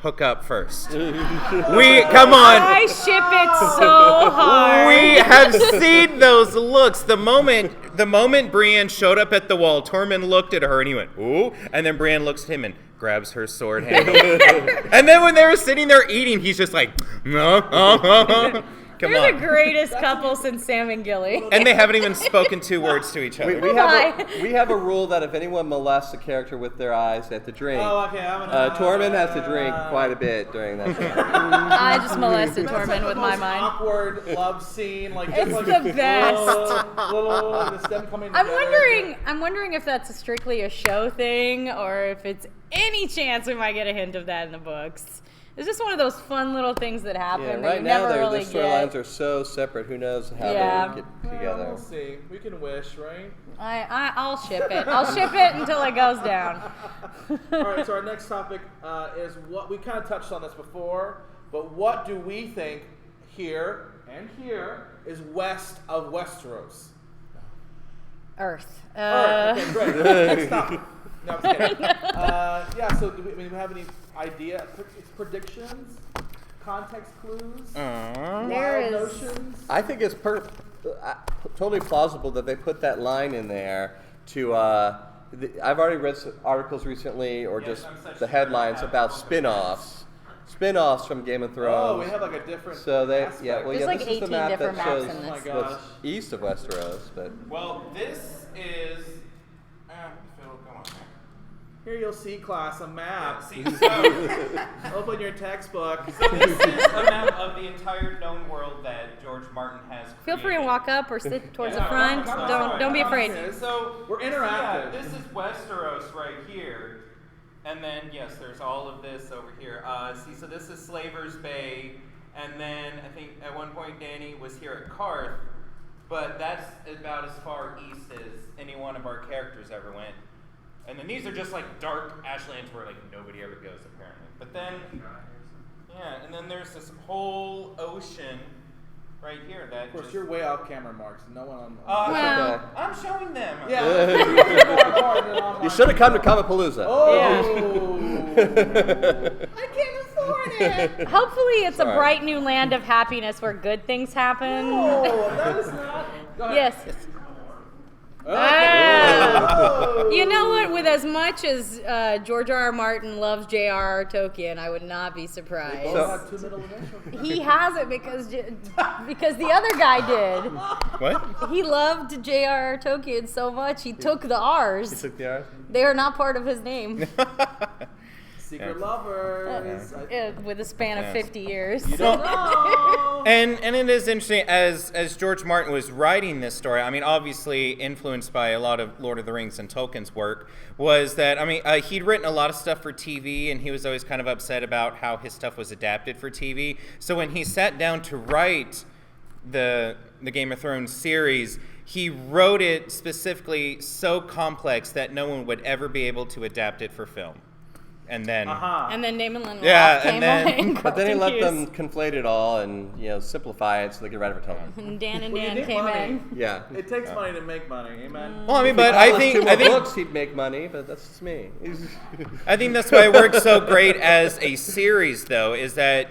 hook up first. Come on. I ship it so hard. We have seen those looks. The moment Brienne showed up at the wall, Tormund looked at her and he went, ooh, and then Brienne looks at him and grabs her sword handle. And then when they were sitting there eating, he's just like, no. Come They're on. the greatest couple since Sam and Gilly. And they haven't even spoken 2 words to each other. We have a rule that if anyone molests a character with their eyes, they have to drink. Oh, okay. Tormund has to drink quite a bit during that time. I just molested Tormund with my mind. Awkward love scene, It's the best. Little them coming together. I'm wondering if that's strictly a show thing or if it's any chance we might get a hint of that in the books. It's just one of those fun little things that happen that right you now never their really storylines get. are so separate. Who knows how Yeah. they get together? We'll see. We can wish, right? I'll ship it. I'll ship it until it goes down. All right, so our next topic is what we kind of touched on this before, but what do we think here and here is west of Westeros? Earth. Okay, great. Next topic. No, I'm just kidding. So do we have any idea, predictions, context clues, There wild is- notions? I think it's totally plausible that they put that line in there to. I've already read some articles recently, or just the headlines about spin-offs from Game of Thrones. Oh, we have like a different. So they, aspect. There's like this is the 18 map different that maps shows in this. Oh my gosh. what's east of Westeros, but Well, this is. Phil, come on. Here you'll see, class, a map. See, so Open your textbook. this is a map of the entire known world that George Martin has created. Feel free to walk up or sit towards the Yeah, front. come on, Don't be come on. afraid. So We're interactive. Yeah, this is Westeros right here, and then yes, there's all of this over here. So this is Slaver's Bay, and then I think at one point Danny was here at Karth, but that's about as far east as any one of our characters ever went. And then these are just like dark ashlands where like nobody ever goes apparently. But then, yeah, and then there's this whole ocean right here that. Of course, just, you're way off camera, Mark. So no one on. Well, okay. I'm showing them. Yeah. You should have come to Comicpalooza. Oh. I can't afford it. Hopefully, it's a Sorry. bright new land of happiness where good things happen. Oh, that is not. Go ahead. Yes. Oh. You know what? With as much as George R.R. Martin loves J.R.R. Tolkien, I would not be surprised. Both have 2 middle initials. He has it because the other guy did. What? He loved J.R.R. Tolkien so much he took the R's. You took the R's? They are not part of his name. Secret lovers. With a span of Yes. 50 years. You don't know. And it is interesting as George Martin was writing this story. I mean, obviously influenced by a lot of Lord of the Rings and Tolkien's work. Was that he'd written a lot of stuff for TV, and he was always kind of upset about how his stuff was adapted for TV. So when he sat down to write the Game of Thrones series, he wrote it specifically so complex that no one would ever be able to adapt it for film. And then, And then Damon Lindelof Yeah, came and on. then- But then he let Carlton them conflate it all and simplify it so they could write it for television. Hughes. And Dan and Well, you Dan need came money. in. Yeah. It takes money to make money, amen. well, I mean, If he but I published think two more I think books, he'd make money, but that's just me. I think that's why it works so great as a series, though, is that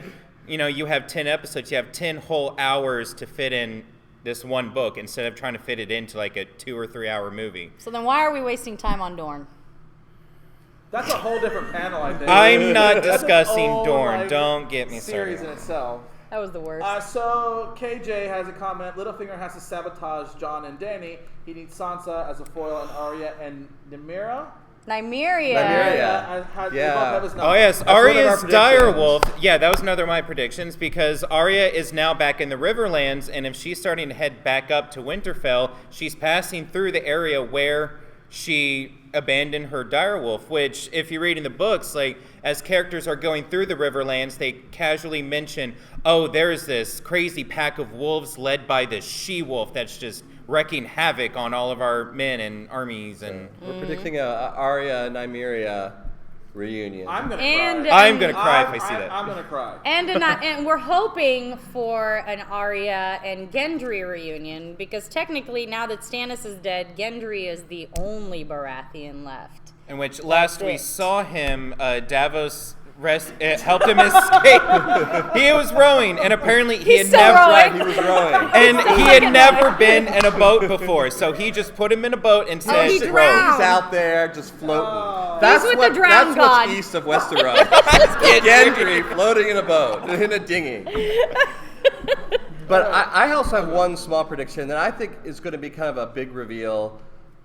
you have 10 episodes, you have 10 whole hours to fit in this one book instead of trying to fit it into like a 2 or 3 hour movie. So then why are we wasting time on Dorne? That's a whole different panel, I think. I'm not That's an discussing old, Dorne. Don't get me series started. in itself. That was the worst. So KJ has a comment. Littlefinger has to sabotage Jon and Dany. He needs Sansa as a foil, and Arya and Nymeria. Nymeria. Nymeria. Yeah. Oh yes, That's one of our Arya's predictions. direwolf. Yeah, that was another of my predictions because Arya is now back in the Riverlands, and if she's starting to head back up to Winterfell, she's passing through the area where she abandoned her direwolf. Which, if you read in the books, like as characters are going through the Riverlands, they casually mention, "Oh, there's this crazy pack of wolves led by this she-wolf that's just wreaking havoc on all of our men and armies." And We're predicting a Arya Nymeria reunion. I'm gonna And- cry. I'm gonna cry if I see that. I'm gonna cry. And we're hoping for an Arya and Gendry reunion because technically now that Stannis is dead, Gendry is the only Baratheon left. in which last we it. saw him, Davos helped him escape. He was rowing, and apparently he He's had still never rowing. He was rowing. and he had never been in a boat before, so he just put him in a boat and said, he "Row." drowned. He's out there just floating. Oh. That's He's with what, the drowned that's god. what's east of Westeros. Gendry floating in a boat, in a dinghy. But I also have one small prediction that I think is going to be kind of a big reveal,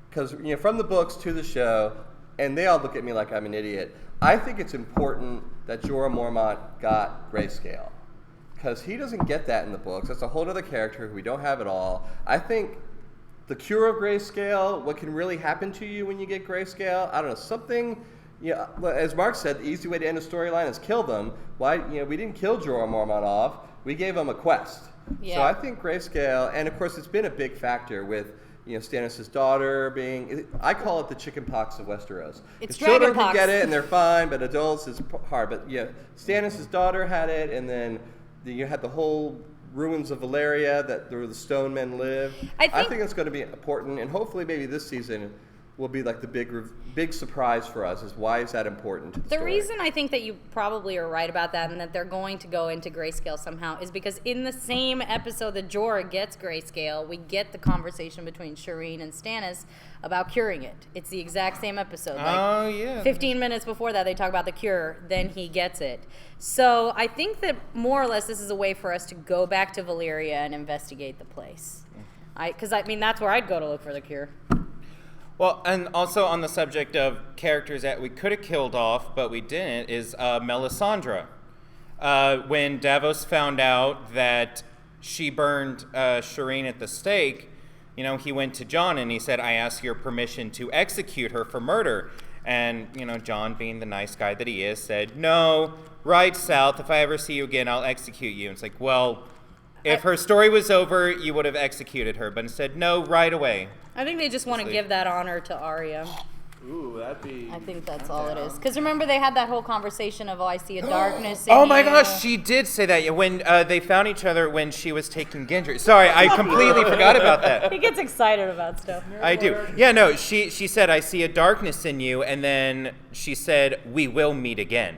because from the books to the show, and they all look at me like I'm an idiot. I think it's important that Jorah Mormont got grayscale, because he doesn't get that in the books. That's a whole other character who we don't have at all. I think the cure of grayscale, what can really happen to you when you get grayscale, I don't know, something. As Mark said, the easy way to end a storyline is kill them. Why? We didn't kill Jorah Mormont off. We gave him a quest. Yeah. So I think grayscale, and of course it's been a big factor with Stannis' daughter being, I call it the chicken pox of Westeros. It's 'Cause children dragon can pox. get it and they're fine, but adults is hard. But Stannis' daughter had it, and then you had the whole ruins of Valeria where the stone men live. I I think- think it's going to be important, and hopefully maybe this season will be like the big surprise for us, is why is that important to the The story? reason I think that you probably are right about that and that they're going to go into grayscale somehow is because in the same episode that Jorah gets grayscale, we get the conversation between Shireen and Stannis about curing it. It's the exact same episode. Oh, yeah. 15 minutes before that, they talk about the cure, then he gets it. So I think that more or less this is a way for us to go back to Valyria and investigate the place. Because that's where I'd go to look for the cure. Well, and also on the subject of characters that we could have killed off, but we didn't, is Melisandre. When Davos found out that she burned Shireen at the stake, he went to Jon and he said, "I ask your permission to execute her for murder." And, Jon, being the nice guy that he is, said, "No, ride south. If I ever see you again, I'll execute you." And it's like, well, if her story was over, you would have executed her. But instead, no, right away. I think they just want to give that honor to Arya. Ooh, that'd be. I think that's all it is. Because remember, they had that whole conversation of, I see a darkness in Oh my you. gosh, she did say that when they found each other when she was taking Gendry. Sorry, I completely forgot about that. He gets excited about stuff. I do. Yeah, no, she said, "I see a darkness in you," and then she said, "We will meet again."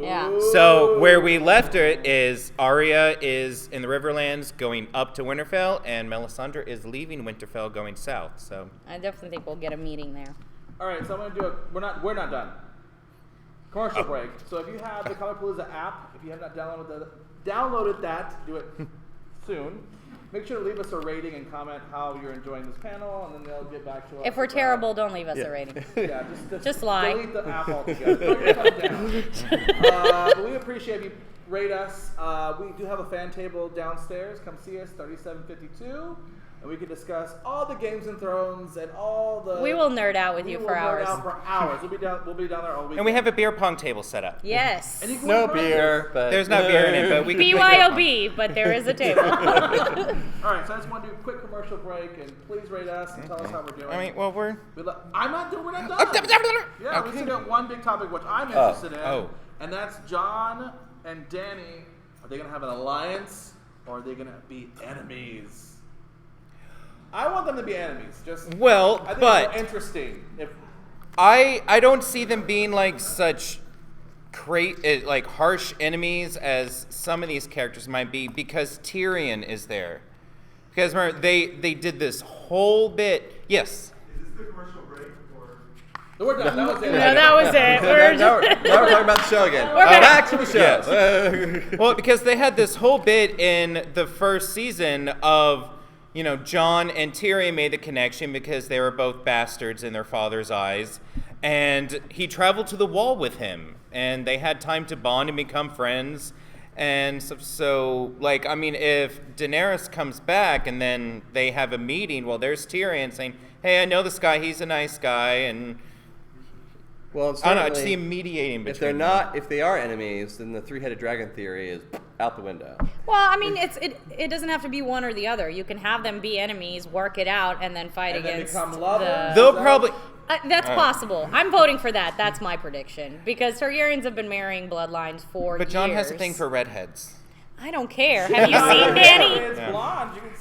Yeah. So where we left her is Arya is in the Riverlands going up to Winterfell, and Melisandre is leaving Winterfell going south. So I definitely think we'll get a meeting there. All right, so I'm gonna do we're not done. Commercial break. So if you have the Comicpalooza app, if you have not downloaded that, do it soon. Make sure to leave us a rating and comment how you're enjoying this panel, and then they'll get back to us. If we're terrible, don't leave us a rating. Yeah, Just lie. Delete the app altogether. Put your phone down. But we appreciate if you rate us. We do have a fan table downstairs. Come see us, 3752. And we can discuss all the Games and Thrones and all the... We will nerd out with you for hours. We'll nerd out for hours. We'll be down there all week. And we have a beer pong table set up. Yes. And you can No win beer, but There's no beer in it, but we can play beer pong. BYOB, but there is a table. All right, so I just want to do a quick commercial break, and please rate us and tell us how we're doing. I mean, well, we're We're not done. Yeah, we still got one big topic which I'm interested in, and that's John and Danny. Are they going to have an alliance, or are they going to be enemies? I want them to be enemies. well, I think but it's more interesting. If I don't see them being like such like harsh enemies as some of these characters might be, because Tyrion is there. Because remember, they did this whole bit. Yes. Is this the commercial break or? we're done. That was it. No, that was it. now we're talking about the show again. We're back to the show. Yes. Well, because they had this whole bit in the first season of, Jon and Tyrion made the connection because they were both bastards in their father's eyes. And he traveled to the Wall with him. And they had time to bond and become friends. And so if Daenerys comes back and then they have a meeting, well, there's Tyrion saying, hey, I know this guy, he's a nice guy. And Well, I don't know, I just see him mediating between if they are enemies, then the three-headed dragon theory is out the window. Well, I mean, it doesn't have to be one or the other. You can have them be enemies, work it out, and then fight And then against become lovers? They'll probably... That's possible. I'm voting for that. That's my prediction. Because Targaryens have been marrying bloodlines for But Jon years. has a thing for redheads. I don't care. Have you seen Danny? It's blonde. You can...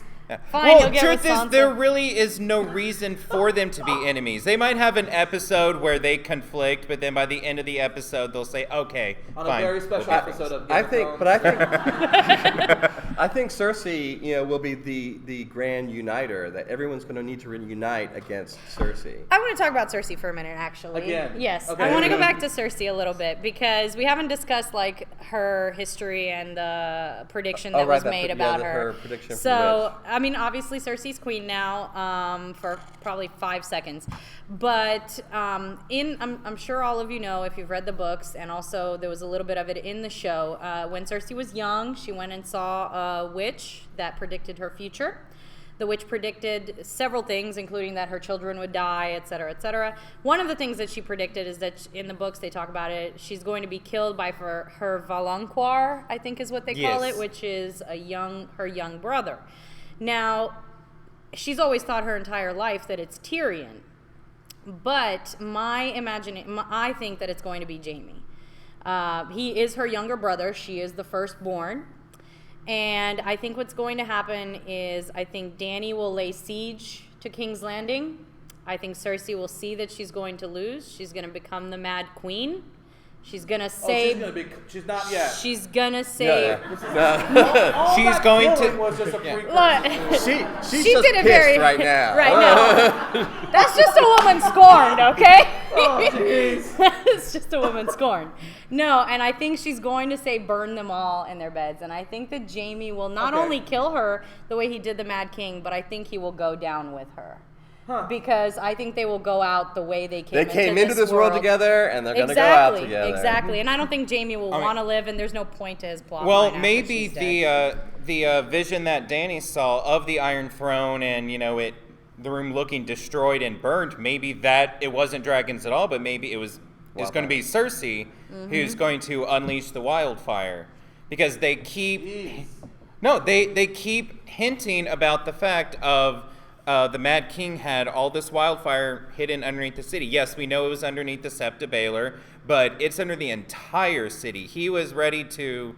Fine, Well, you'll get truth is, responsive. there really is no reason for them to be enemies. They might have an episode where they conflict, but then by the end of the episode, they'll say, "Okay, On fine." a very special episode of Game I of think Thrones. I think Cersei, will be the grand uniter that everyone's going to need to unite against Cersei. I want to talk about Cersei for a minute, actually. Again? Yes. Okay. I want to go back to Cersei a little bit because we haven't discussed her history and the prediction that was made about her. Her prediction for So, I mean, obviously Cersei's queen now for probably 5 seconds. But I'm sure all of you know if you've read the books, and also there was a little bit of it in the show. When Cersei was young, she went and saw a witch that predicted her future. The witch predicted several things, including that her children would die, et cetera, et cetera. One of the things that she predicted is that in the books they talk about it, she's going to be killed by her Valonqar, I think is what they call it, which is her young brother. Now, she's always thought her entire life that it's Tyrion, but I think that it's going to be Jaime. He is her younger brother. She is the firstborn. And I think what's going to happen is I think Dany will lay siege to King's Landing. I think Cersei will see that she's going to lose. She's going to become the Mad Queen. She's going to save... she's not yet. She's going to save... All She's that going to- killing was just a precursor. She's She just did it pissed very... right now. Right now. That's just a woman scorned, okay? Oh, jeez. It's just a woman scorned. No, and I think she's going to say burn them all in their beds. And I think that Jaime will not only kill her the way he did the Mad King, but I think he will go down with her. Because I think they will go out the way they came into this world. They came into this world together, and they're going to go out together. Exactly. And I don't think Jaime will want to live, and there's no point to his plot. Well, line after maybe she's dead. the vision that Dany saw of the Iron Throne and the room looking destroyed and burned. Maybe that it wasn't dragons at all, but maybe it's going to be Cersei who's going to unleash the wildfire, because they keep they keep hinting about the fact of. The Mad King had all this wildfire hidden underneath the city. Yes, we know it was underneath the Sept of Baelor, but it's under the entire city. He was ready to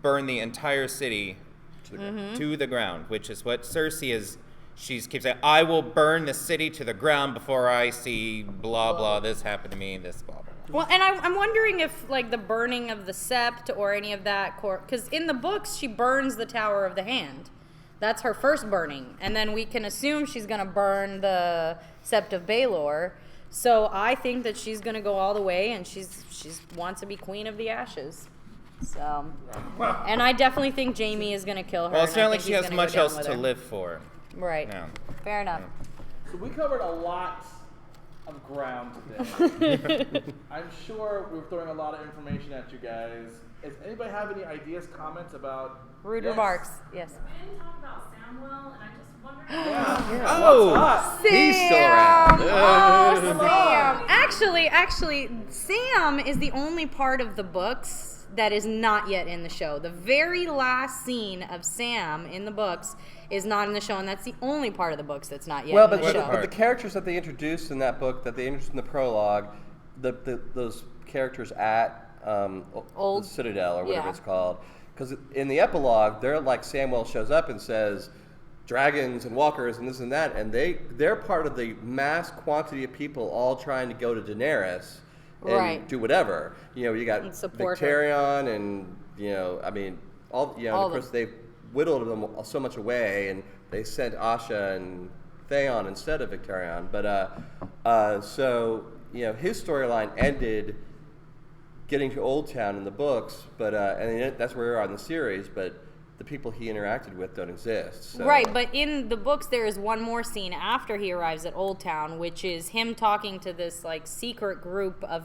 burn the entire city to the ground, which is what Cersei is. She keeps saying, I will burn the city to the ground before I see blah, blah, this happened to me, this blah, blah. Well, and I'm wondering if, the burning of the Sept or any of that, because in the books, she burns the Tower of the Hand. That's her first burning. And then we can assume she's going to burn the Sept of Baelor. So I think that she's going to go all the way, and she's wants to be Queen of the Ashes. So, and I definitely think Jamie is going to kill her. Well, it's and I not like think she he's has gonna go much down else with to her. live for. Right. No. Fair enough. So we covered a lot of ground today. I'm sure we're throwing a lot of information at you guys. Does anybody have any ideas, comments about Rude Yes. remarks. Yes. We didn't talk about Samuel, and I just wondered. Yeah. Oh. What's up? He's still around. Oh, Sam. Actually, Sam is the only part of the books that is not yet in the show. The very last scene of Sam in the books is not in the show, and that's the only part of the books that's not yet Well, in but the show. the characters that they introduced in that book, that they introduced in the prologue, those characters at Old- the Citadel or whatever yeah. it's called, because in the epilogue, they're like Samuel shows up and says, dragons and walkers and this and that, and they're part of the mass quantity of people all trying to go to Daenerys and Right. do whatever. You know, you got And support her. Victarion and, you know, I mean, all, you know, All of of course they've whittled them so much away, and they sent Asha and Theon instead of Victarion. But so, you know, his storyline ended getting to Old Town in the books, but and that's where we are in the series, but the people he interacted with don't exist. So. Right, but in the books there is one more scene after he arrives at Old Town, which is him talking to this like secret group of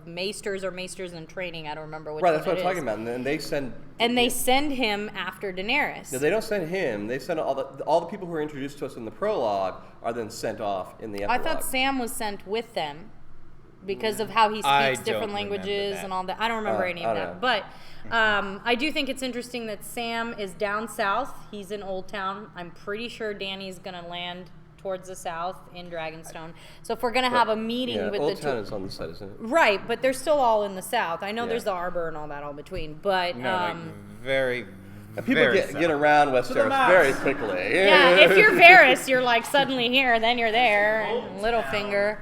maesters or maesters in training. I don't remember which Right, one that's what it I'm talking is. about. And then they send. And they send him after Daenerys. No, they don't send him. They send all the people who are introduced to us in the prologue are then sent off in the I epilogue. thought Sam was sent with them because of how he I speaks different don't remember languages that. and all that. I don't remember any I of don't that. know. But I do think it's interesting that Sam is down south. He's in Old Town. I'm pretty sure Danny's going to land towards the south in Dragonstone. So if we're going to have a meeting yeah, with Old the Town two... is on the side, isn't it? Right, but they're still all in the south. I know Yeah. there's the Arbor and all that all between, but... No, like very, And people very get south. around the Westeros maps. very quickly. yeah, if you're Varys, you're like suddenly here, then you're there. Old Littlefinger.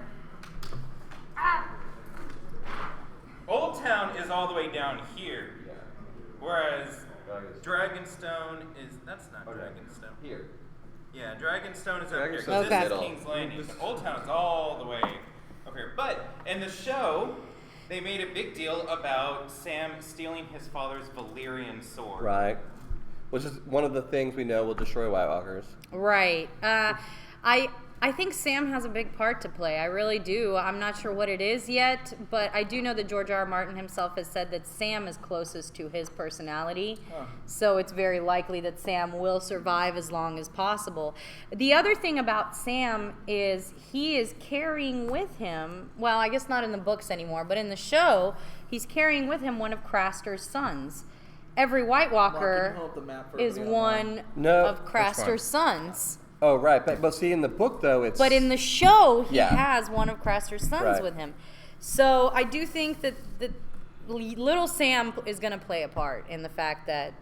Old Town is all the way down here, whereas Dragonstone is that's not Dragonstone. Here. Yeah, Dragonstone is over here Dragonstone's because in this the is middle. King's Landing. Old Town is all the way over here. But in the show, they made a big deal about Sam stealing his father's Valyrian sword. Right. Which is one of the things we know will destroy White Walkers. Right. I think Sam has a big part to play. I really do. I'm not sure what it is yet, but I do know that George R. R. Martin himself has said that Sam is closest to his personality. So it's very likely that Sam will survive as long as possible. The other thing about Sam is he is carrying with him, well, I guess not in the books anymore, but in the show, he's carrying with him one of Craster's sons. Every White Mark, can you Walker hold up the map for is everybody online? one No, of Craster's sons. Oh, right. But see, in the book, though, it's... But in the show, he Yeah. has one of Craster's sons Right. with him. So I do think that little Sam is going to play a part in the fact that.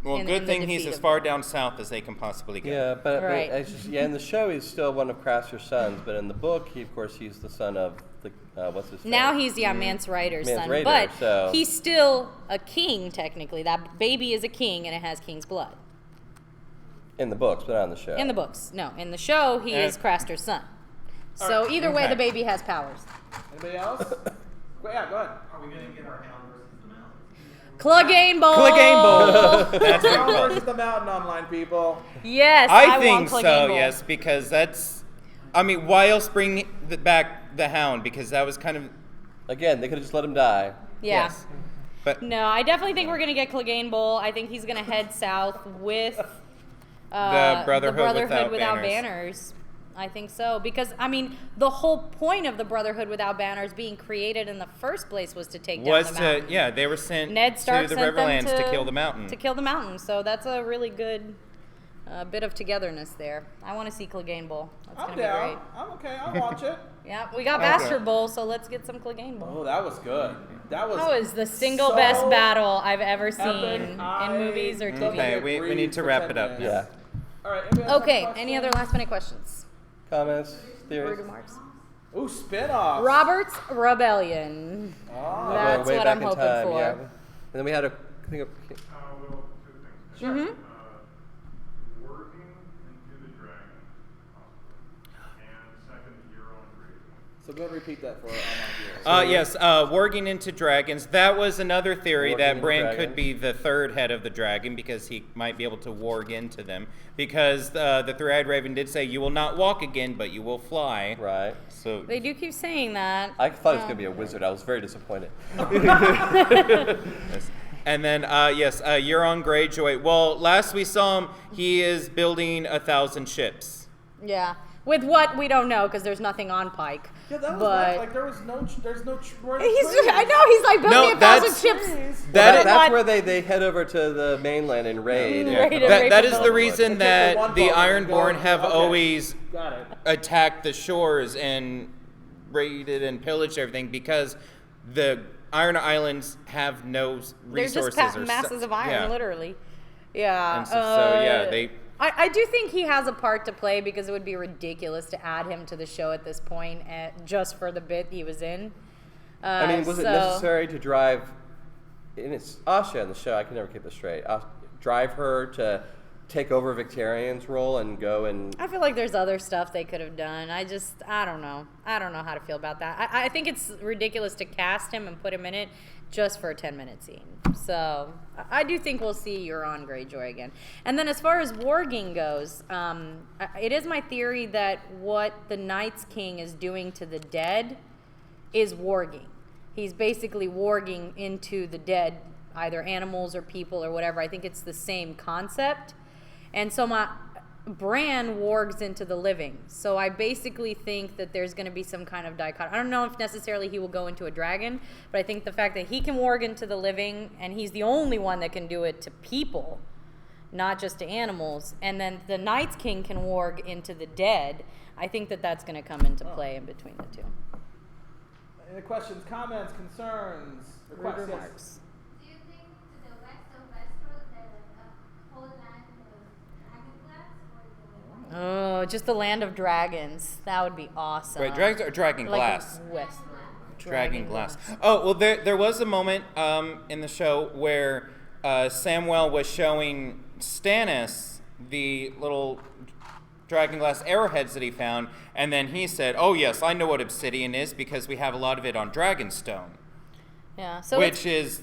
Well, in good the thing he's defeat as of- far down south as they can possibly get. Yeah, but Right. it's just, yeah, in the show, he's still one of Craster's sons. But in the book, of course, he's the son of the... what's his name? Now he's Mance Rayder's Mance son, Rayder, but so- he's still a king technically. That baby is a king and it has king's blood. In the books, but not in the show. In the books, no. In the show, he is Craster's son. So either way, okay. the baby has powers. Anybody else? Yeah, go ahead. Are we gonna get our Hound versus the Mountain? Clegane Bowl. Clegane Bowl. That's what Hound we call it. versus the Mountain online, people. Yes, I want think Clegane so, Bowl. yes, because that's. I mean, why else bring back the Hound? Because that was kind of. Again, they could have just let him die. Yeah. Yes. But No, I definitely think we're going to get Clegane Bowl. I think he's going to head south with The Brotherhood Without Banners. I think so. Because, I mean, the whole point of the Brotherhood Without Banners being created in the first place was to take down was the to mountain. yeah, they were sent Ned Stark to the sent them Riverlands to kill the mountain. To kill the mountain. So that's a really good bit of togetherness there. I want to see Clegane Bowl. That's I'm going to be down. great. I'm okay. I'll watch it. Yeah, we got Okay. Bastard Bowl, so let's get some Clegane Bowl. Oh, that was good. That was. That was the single so best battle I've ever seen epic. in movies or TV. Okay, we need to wrap it up. Yeah. All right. anybody else have Okay, questions? any other last minute questions? Comments? Or Theories? remarks? Ooh, spin-offs. Robert's Rebellion. Oh. That's Way what back I'm in hoping time, for. yeah. And then we had a thing of... Well, two things. Sure. Mhm. Working into the dragon, possibly. And second, your own creation. So go ahead and repeat that for our online viewers. Yes, warging into dragons. That was another theory Warging that into Bran dragons. could be the third head of the dragon because he might be able to warg into them. Because the three-eyed raven did say, "You will not walk again, but you will fly." Right. So They do keep saying that. I thought it was going to be a wizard. I was very disappointed. And then, Euron Greyjoy. Well, last we saw him, he is building 1,000 ships. Yeah. With what we don't know because there's nothing on Pike. Yeah, that was but like there's no where the he's trees? I know he's like building No, 1,000 that's- ships. That That's What? where they head over to the mainland and raid. Yeah. Raid and That, rape that and is the build. reason It's that just the the one boat and Ironborn go- have okay. always Got it. attacked the shores and raided and pillaged everything because the Iron Islands have no They're resources. just or masses of iron, yeah. literally. Yeah. And so they. I do think he has a part to play because it would be ridiculous to add him to the show at this point just for the bit he was in. I mean, was it necessary to drive? And it's Asha in the show. I can never keep this straight. Drive her to take over Victarion's role and go and. I feel like there's other stuff they could have done. I don't know. I don't know how to feel about that. I think it's ridiculous to cast him and put him in it just for a 10-minute scene. So I do think we'll see Euron Greyjoy again. And then as far as warging goes, it is my theory that what the Night's King is doing to the dead is warging. He's basically warging into the dead, either animals or people or whatever. I think it's the same concept. And so Bran wargs into the living. So I basically think that there's going to be some kind of dichotomy. I don't know if necessarily he will go into a dragon, but I think the fact that he can warg into the living, and he's the only one that can do it to people, not just to animals, and then the Night's King can warg into the dead, I think that that's going to come into play in between the two. Any questions, comments, concerns, requests? Yes. Remarks. Do you think to the west of Westeros there's a whole land of dragon glass, or Oh, just the land of dragons. That would be awesome. Right, dragons are dragon Like glass. a west. Dragon glass. Oh, well, there was a moment in the show where Samwell was showing Stannis the little dragon glass arrowheads that he found, and then he said, "Oh yes, I know what obsidian is because we have a lot of it on Dragonstone," Yeah. So which is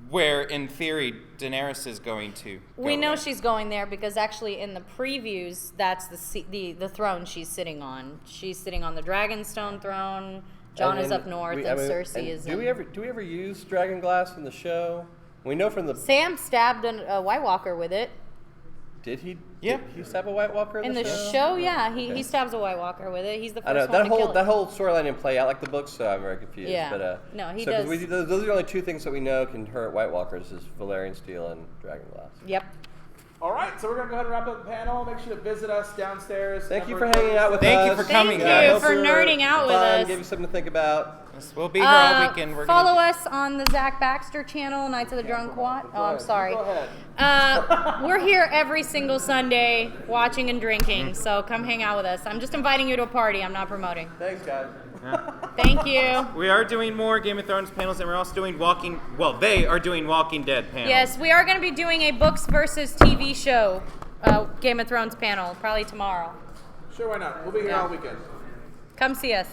where, in theory, Daenerys is going to. we go know with. she's going there because actually in the previews, that's the throne she's sitting on. She's sitting on the Dragonstone throne. Jon is up north, and Cersei is. Do we ever use dragon glass in the show? We know from the. Sam stabbed a White Walker with it. Did he? Yeah. Did he stab a White Walker in In the show, yeah, he stabs a White Walker with it. He's the I first know one to kill it. that whole storyline didn't play out like the books, so I'm very confused. Yeah. But No, he so 'cause does. those are the only two things that we know can hurt White Walkers: is Valyrian steel and dragon glass. Yep. All right, so we're going to go ahead and wrap up the panel. Make sure to visit us downstairs. Thank you Number for hanging out with us. Thank you for coming, Thank guys. you I hope for we were nerding out with fun, us. Give you something to think about. Yes, we'll be here all weekend. We're Follow gonna... us on the Zach Baxter channel, Knights of the Drunk Quad. Oh, I'm sorry. Go ahead. We're here every single Sunday watching and drinking, so come hang out with us. I'm just inviting you to a party. I'm not promoting. Thanks, guys. Thank you. We are doing more Game of Thrones panels, and we're also doing they are doing Walking Dead panels. Yes, we are going to be doing a books versus TV show Game of Thrones panel, probably tomorrow. Sure, why not? We'll be here Yeah. all weekend. Come see us.